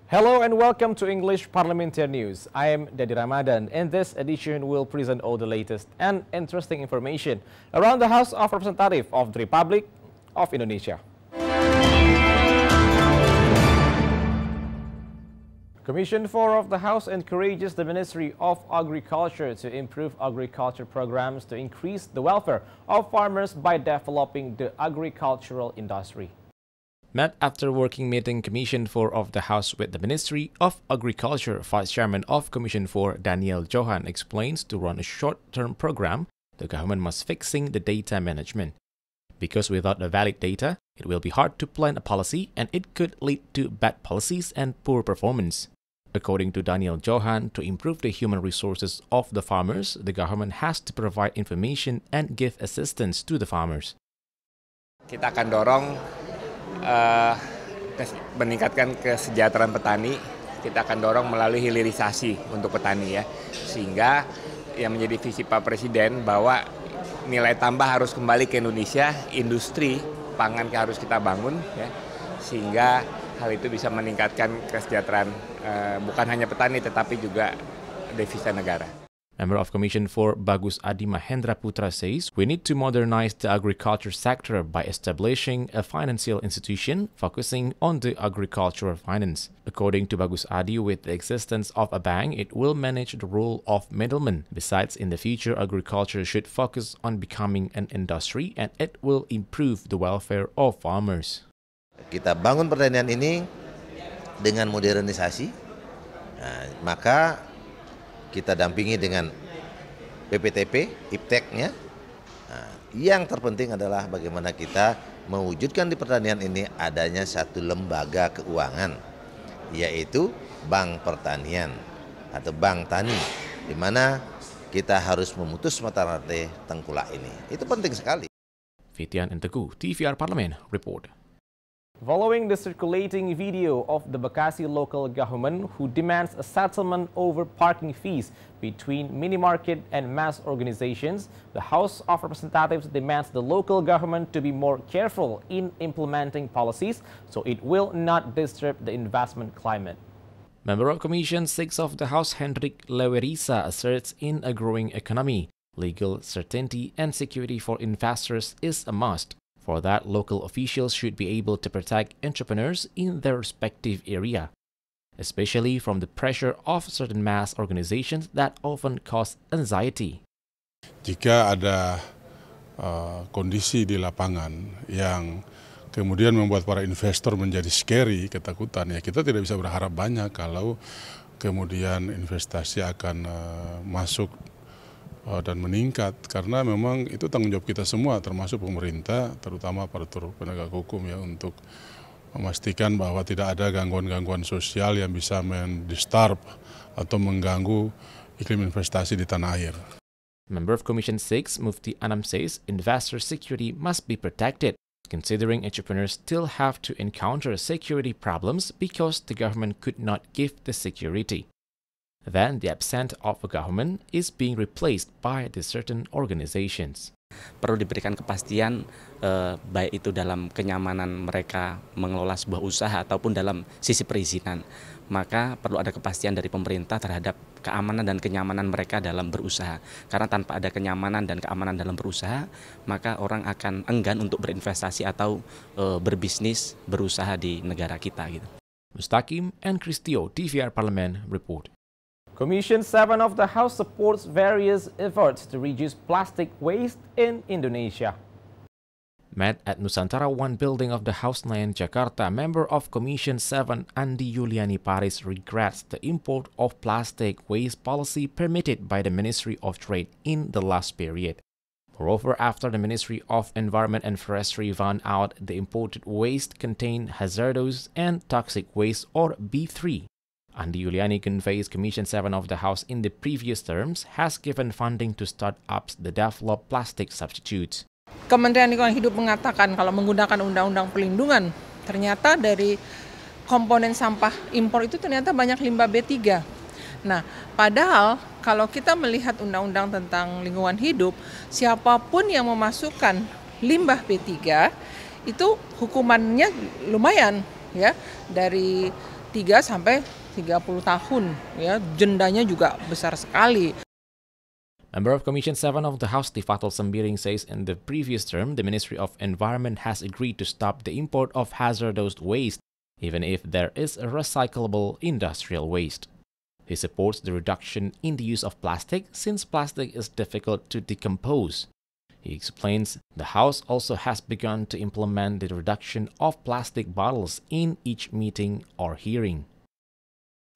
Hello and welcome to English Parliamentary News. I am Dedi Ramadan. In this edition, we'll present all the latest and interesting information around the House of Representatives of the Republic of Indonesia. Commission 4 of the House encourages the Ministry of Agriculture to improve agriculture programs to increase the welfare of farmers by developing the agricultural industry. Met after working meeting Commission 4 of the House with the Ministry of Agriculture, Vice Chairman of Commission 4, Daniel Johan, explains to run a short-term program, the government must fixing the data management. Because without the valid data, it will be hard to plan a policy and it could lead to bad policies and poor performance. According to Daniel Johan, to improve the human resources of the farmers, the government has to provide information and give assistance to the farmers. Kita akan dorong meningkatkan kesejahteraan petani, kita akan dorong melalui hilirisasi untuk petani ya, sehingga yang menjadi visi Pak Presiden bahwa nilai tambah harus kembali ke Indonesia, industri pangan harus kita bangun ya, sehingga hal itu bisa meningkatkan kesejahteraan bukan hanya petani tetapi juga devisa negara. Member of Commission 4 Bagus MAHENDRA PUTRA says we need to modernize the agriculture sector by establishing a financial institution focusing on the agricultural finance. According to Bagus Adi, with the existence of a bank, it will manage the role of middleman. Besides, in the future, agriculture should focus on becoming an industry and it will improve the welfare of farmers. Kita bangun pertanian ini dengan modernisasi, maka kita dampingi dengan PPTP, IPTEK-nya. Yang terpenting adalah bagaimana kita mewujudkan di pertanian ini adanya satu lembaga keuangan, yaitu Bank Pertanian atau Bank Tani, di mana kita harus memutus mata rantai tengkulak ini. Itu penting sekali. Fitian Teguh, TVR Parlemen, report. Following the circulating video of the Bekasi local government who demands a settlement over parking fees between mini-market and mass organizations, the House of Representatives demands the local government to be more careful in implementing policies so it will not disturb the investment climate. Member of Commission 6 of the House, HENDRIK, LEWERISSA, asserts in a growing economy, legal certainty and security for investors is a must. For that, local officials should be able to protect entrepreneurs in their respective area, especially from the pressure of certain mass organizations that often cause anxiety. Jika ada kondisi di lapangan yang kemudian membuat para investor menjadi scary, ketakutan, ya kita tidak bisa berharap banyak kalau kemudian investasi akan masuk dan meningkat, karena memang itu tanggung jawab kita semua, termasuk pemerintah, terutama aparatur penegak hukum ya, untuk memastikan bahwa tidak ada gangguan-gangguan sosial yang bisa mendisturb atau mengganggu iklim investasi di tanah air. Member of Commission 6, MUFTI ANAM says investor security must be protected, considering entrepreneurs still have to encounter security problems because the government could not give the security. Then the absence of a government is being replaced by the certain organizations. Perlu diberikan kepastian baik itu dalam kenyamanan mereka mengelola sebuah usaha ataupun dalam sisi perizinan. Maka perlu ada kepastian dari pemerintah terhadap keamanan dan kenyamanan mereka dalam berusaha. Karena tanpa ada kenyamanan dan keamanan dalam berusaha, maka orang akan enggan untuk berinvestasi atau berbisnis, berusaha di negara kita gitu. Mustaqim and Kristio, TVR Parlemen, report. Commission 7 of the House supports various efforts to reduce plastic waste in Indonesia. Met at Nusantara 1 building of the House Senayan, Jakarta, member of Commission 7 ANDI YULIANI Paris regrets the import of plastic waste policy permitted by the Ministry of Trade in the last period. Moreover, after the Ministry of Environment and Forestry found out the imported waste contained hazardous and toxic waste or B3, Andi Yuliani conveys Commission 7 of the House in the previous terms has given funding to start-ups that develop plastic substitutes. Kementerian Lingkungan Hidup mengatakan kalau menggunakan undang-undang perlindungan, ternyata dari komponen sampah impor itu ternyata banyak limbah B3. Nah, padahal kalau kita melihat undang-undang tentang lingkungan hidup, siapapun yang memasukkan limbah B3 itu hukumannya lumayan ya, dari 3 3 sampai 30 tahun, ya, dendanya juga besar sekali. Member of Commission 7 of the House TIFATUL SEMBIRING says in the previous term, the Ministry of Environment has agreed to stop the import of hazardous waste, even if there is a recyclable industrial waste. He supports the reduction in the use of plastic since plastic is difficult to decompose. He explains the House also has begun to implement the reduction of plastic bottles in each meeting or hearing.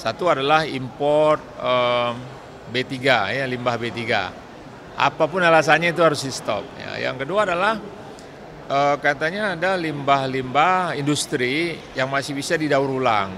Satu adalah impor B3, ya, limbah B3. Apapun alasannya itu harus di-stop. Ya. Yang kedua adalah katanya ada limbah-limbah industri yang masih bisa didaur ulang.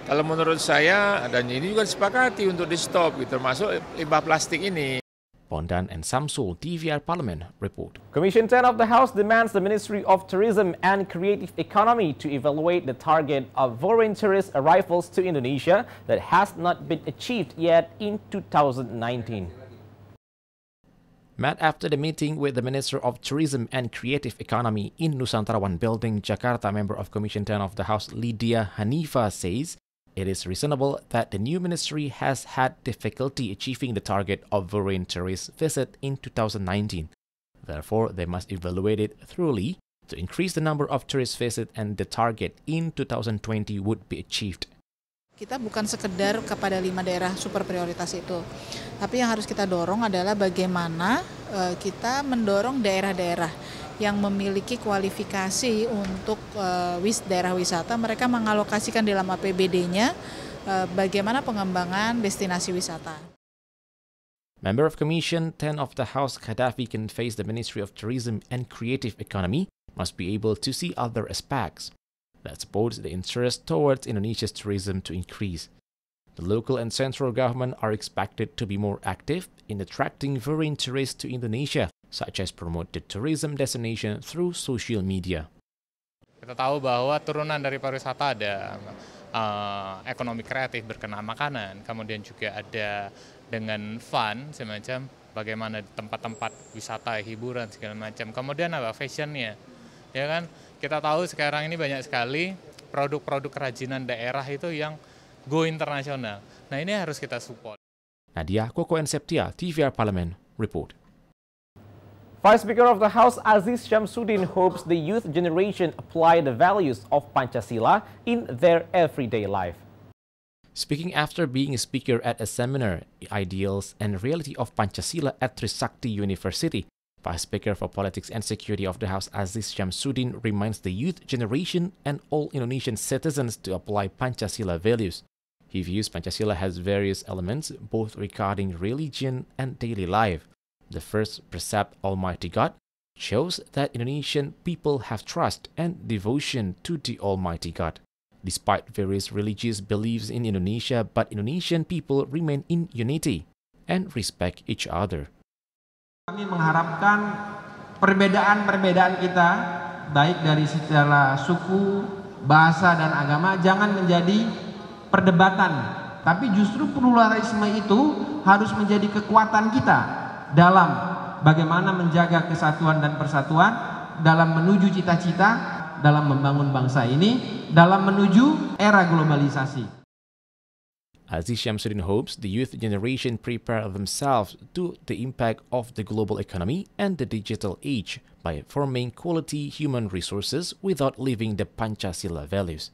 Kalau menurut saya, dan ini juga disepakati untuk di-stop, termasuk limbah plastik ini. Bondan and Samsul, TVR Parliament, report. Commission 10 of the House demands the Ministry of Tourism and Creative Economy to evaluate the target of foreign tourist arrivals to Indonesia that has not been achieved yet in 2019. Met after the meeting with the Minister of Tourism and Creative Economy in Nusantara One Building, Jakarta, member of Commission 10 of the House, LEDIA HANIFA, says it is reasonable that the new ministry has had difficulty achieving the target of foreign tourist visit in 2019. Therefore, they must evaluate it thoroughly to increase the number of tourist visits and the target in 2020 would be achieved. Kita bukan sekedar kepada 5 daerah super prioritas itu, tapi yang harus kita dorong adalah bagaimana kita mendorong daerah-daerah yang memiliki kualifikasi untuk daerah wisata, mereka mengalokasikan dalam APBD-nya bagaimana pengembangan destinasi wisata. Member of Commission 10 of the House, KADAFI, conveys the Ministry of Tourism and Creative Economy must be able to see other aspects that supports the interest towards Indonesia's tourism to increase. The local and central government are expected to be more active in attracting foreign tourists to Indonesia, such as promote the tourism destination through social media. Kita tahu bahwa turunan dari pariwisata ada ekonomi kreatif berkenaan makanan, kemudian juga ada dengan fun semacam bagaimana tempat-tempat wisata, hiburan segala macam. Kemudian apa fashionnya, ya kan? Kita tahu sekarang ini banyak sekali produk-produk kerajinan daerah itu yang go internasional. Nah ini harus kita support. Nadia, Koko and Septia, TVR Parliament, report. Vice Speaker of the House Aziz Syamsuddin hopes the youth generation apply the values of Pancasila in their everyday life. Speaking after being a speaker at a seminar, Ideals and Reality of Pancasila at Trisakti University, Vice Speaker for Politics and Security of the House Aziz Syamsuddin reminds the youth generation and all Indonesian citizens to apply Pancasila values. He views Pancasila has various elements, both regarding religion and daily life. The first precept, Almighty God, shows that Indonesian people have trust and devotion to the Almighty God. Despite various religious beliefs in Indonesia, but Indonesian people remain in unity and respect each other. Kami mengharapkan perbedaan-perbedaan kita, baik dari secara suku, bahasa, dan agama, jangan menjadi perdebatan. Tapi justru pluralisme itu harus menjadi kekuatan kita dalam bagaimana menjaga kesatuan dan persatuan, dalam menuju cita-cita, dalam membangun bangsa ini, dalam menuju era globalisasi. Aziz Syamsuddin hopes the youth generation prepare themselves to the impact of the global economy and the digital age by forming quality human resources without leaving the Pancasila values.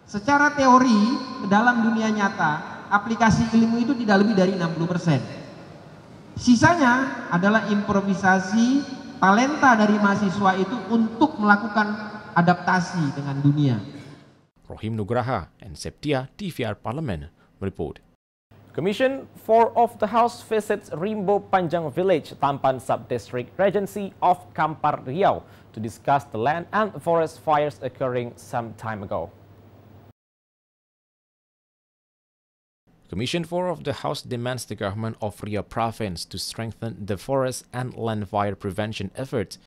Secara teori, dalam dunia nyata, aplikasi ilmu itu tidak lebih dari 60%. Sisanya adalah improvisasi talenta dari mahasiswa itu untuk melakukan adaptasi dengan dunia. Rohim Nugraha and Septia, TVR Parliament, report. Commission 4 of the House visits Rimbo Panjang Village, Tampan Sub-District Regency of Kampar, Riau to discuss the land and forest fires occurring some time ago. Commission 4 of the House demands the government of Riau Province to strengthen the forest and land fire prevention efforts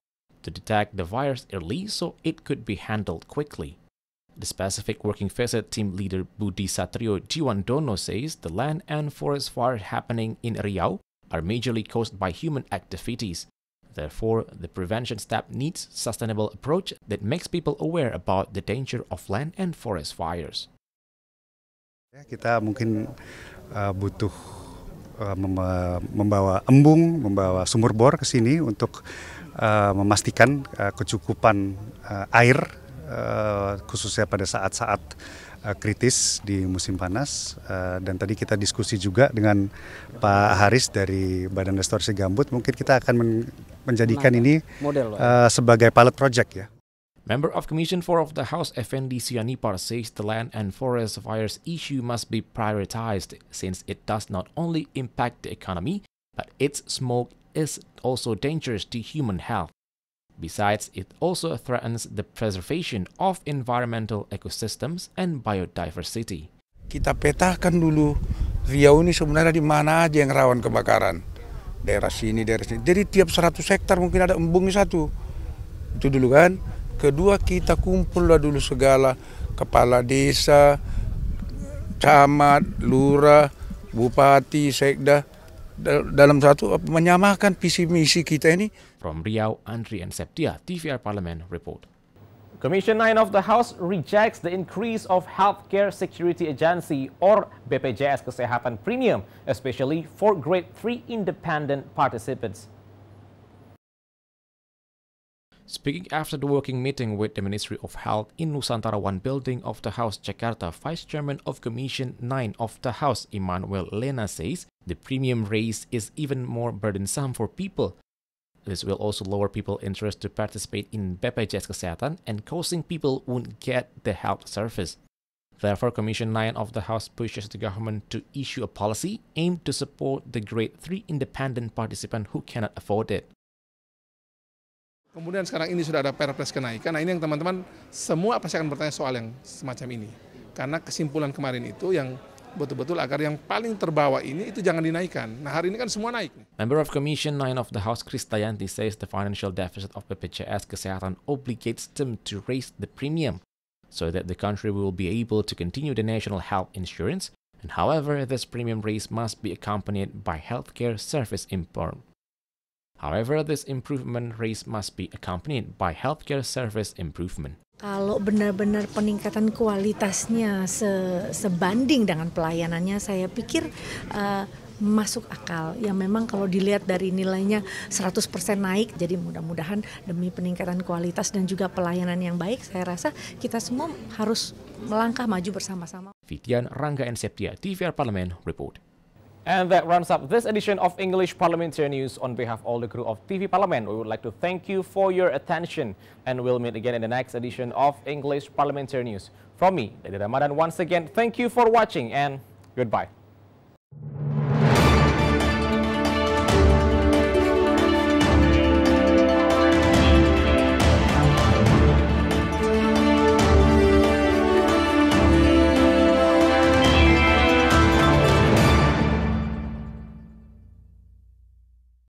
to detect the fires early so it could be handled quickly. The specific working visit team leader BUDISATRIO Jiwandono says the land and forest fires happening in Riau are majorly caused by human activities. Therefore, the prevention step needs sustainable approach that makes people aware about the danger of land and forest fires. Kita mungkin butuh membawa embung, membawa sumur bor ke sini untuk memastikan kecukupan air, khususnya pada saat-saat kritis di musim panas. Dan tadi kita diskusi juga dengan Pak Haris dari Badan Restorasi Gambut, mungkin kita akan menjadikan ini sebagai pilot project ya. Member of Commission 4 of the House, Effendi Sianipar, says the land and forest fires issue must be prioritized since it does not only impact the economy, but its smoke is also dangerous to human health. Besides, it also threatens the preservation of environmental ecosystems and biodiversity. Kita petakan dulu Riau ini sebenarnya di mana aja yang rawan kebakaran. Daerah sini, daerah sini. Jadi tiap 100 hektar mungkin ada embungnya satu. Itu dulu kan. Kedua, kita kumpullah dulu segala kepala desa, camat, lurah, bupati, sekda dalam satu menyamakan visi misi kita ini. From Riau, Andri and Septia, TVR Parliament report. Commission 9 of the House rejects the increase of Healthcare Security Agency or BPJS Kesehatan premium, especially for Grade 3 independent participants. Speaking after the working meeting with the Ministry of Health in Nusantara 1 building of the House, Jakarta, Vice Chairman of Commission 9 of the House, Emmanuel Lena, says the premium raise is even more burdensome for people. This will also lower people's interest to participate in BPJS Kesehatan and causing people won't get the health service. Therefore, Commission 9 of the House pushes the government to issue a policy aimed to support the Grade 3 independent participant who cannot afford it. Kemudian sekarang ini sudah ada perpres kenaikan, nah ini yang teman-teman semua pasti akan bertanya soal yang semacam ini. Karena kesimpulan kemarin itu yang betul-betul agar yang paling terbawa ini itu jangan dinaikkan. Nah hari ini kan semua naik. Member of Commission 9 of the House, Kristayanti, says the financial deficit of BPJS Kesehatan obligates them to raise the premium so that the country will be able to continue the national health insurance. And however, this premium raise must be accompanied by healthcare service improvement. However, this improvement raise must be accompanied by healthcare service improvement. Kalau benar-benar peningkatan kualitasnya sebanding dengan pelayanannya, saya pikir masuk akal. Ya memang kalau dilihat dari nilainya 100% naik, jadi mudah-mudahan demi peningkatan kualitas dan juga pelayanan yang baik, saya rasa kita semua harus melangkah maju bersama-sama. Fitian, Rangga and Septia, TVR Parliament report. And that rounds up this edition of English Parliamentary News. On behalf of all the crew of TV Parliament, we would like to thank you for your attention. And we'll meet again in the next edition of English Parliamentary News. From me, Lady Ramadan, once again, thank you for watching and goodbye.